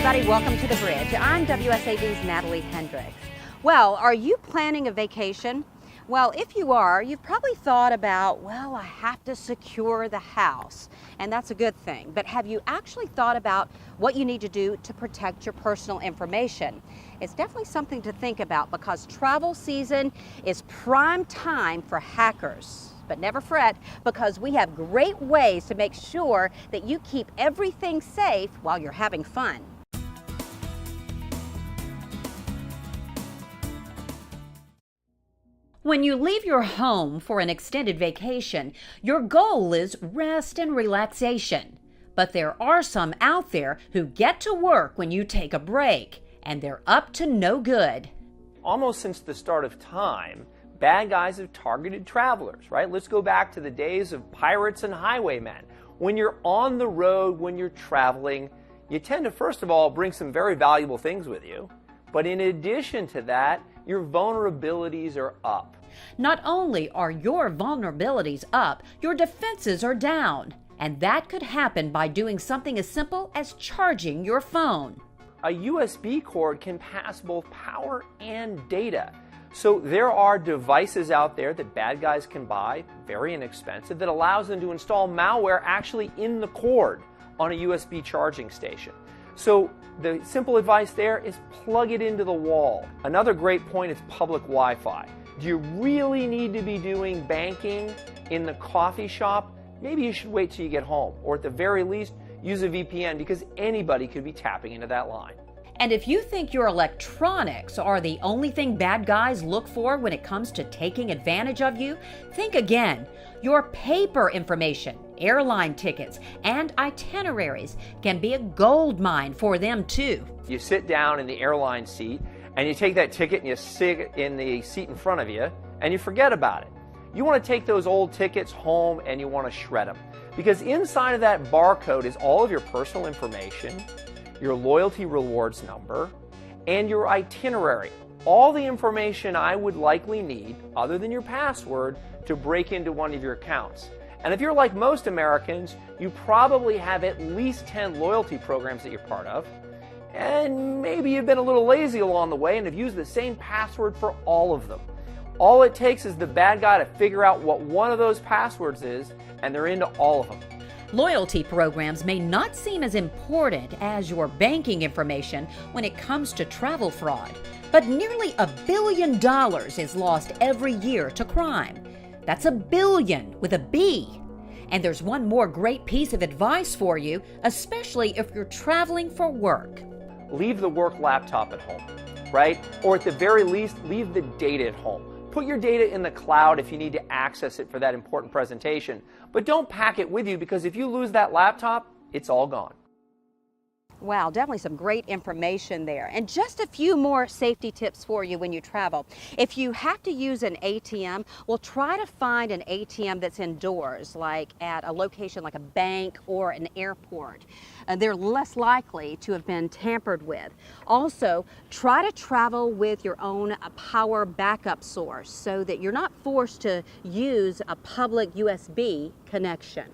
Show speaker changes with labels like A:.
A: everybody. Welcome to The Bridge. I'm WSAV's Natalie Hendricks. Well, are you planning a vacation? Well, if you are, you've probably thought about, well, I have to secure the house, and that's a good thing. But have you actually thought about what you need to do to protect your personal information? It's definitely something to think about because travel season is prime time for hackers. But never fret, because we have great ways to make sure that you keep everything safe while you're having fun. When you leave your home for an extended vacation, your goal is rest and relaxation. But there are some out there who get to work when you take a break, and they're up to no good.
B: Almost since the start of time, bad guys have targeted travelers, right? Let's go back to the days of pirates and highwaymen. When you're on the road, when you're traveling, you tend to, first of all, bring some very valuable things with you. But in addition to that, your vulnerabilities are up.
A: Not only are your vulnerabilities up, your defenses are down. And that could happen by doing something as simple as charging your phone.
B: A USB cord can pass both power and data. So there are devices out there that bad guys can buy, very inexpensive, that allows them to install malware actually in the cord on a USB charging station. So the simple advice there is plug it into the wall. Another great point is public Wi-Fi. Do you really need to be doing banking in the coffee shop? Maybe you should wait till you get home, or at the very least, use a VPN because anybody could be tapping into that line.
A: And if you think your electronics are the only thing bad guys look for when it comes to taking advantage of you, think again. Your paper information, airline tickets, and itineraries can be a gold mine for them too.
B: You sit down in the airline seat and you take that ticket and you sit it in the seat in front of you and you forget about it. You want to take those old tickets home and you want to shred them because inside of that barcode is all of your personal information, your loyalty rewards number, and your itinerary. All the information I would likely need, other than your password, to break into one of your accounts. And if you're like most Americans, you probably have at least 10 loyalty programs that you're part of. And maybe you've been a little lazy along the way and have used the same password for all of them. All it takes is the bad guy to figure out what one of those passwords is, and they're into all of them.
A: Loyalty programs may not seem as important as your banking information when it comes to travel fraud, but nearly $1 billion is lost every year to crime. That's a billion with a B. And there's one more great piece of advice for you, especially if you're traveling for work.
B: Leave the work laptop at home, right? Or at the very least, leave the data at home. Put your data in the cloud if you need to access it for that important presentation. But don't pack it with you because if you lose that laptop, it's all gone.
A: Wow, definitely some great information there. And just a few more safety tips for you when you travel. If you have to use an ATM, well, try to find an ATM that's indoors, like at a location like a bank or an airport. They're less likely to have been tampered with. Also, try to travel with your own power backup source so that you're not forced to use a public USB connection.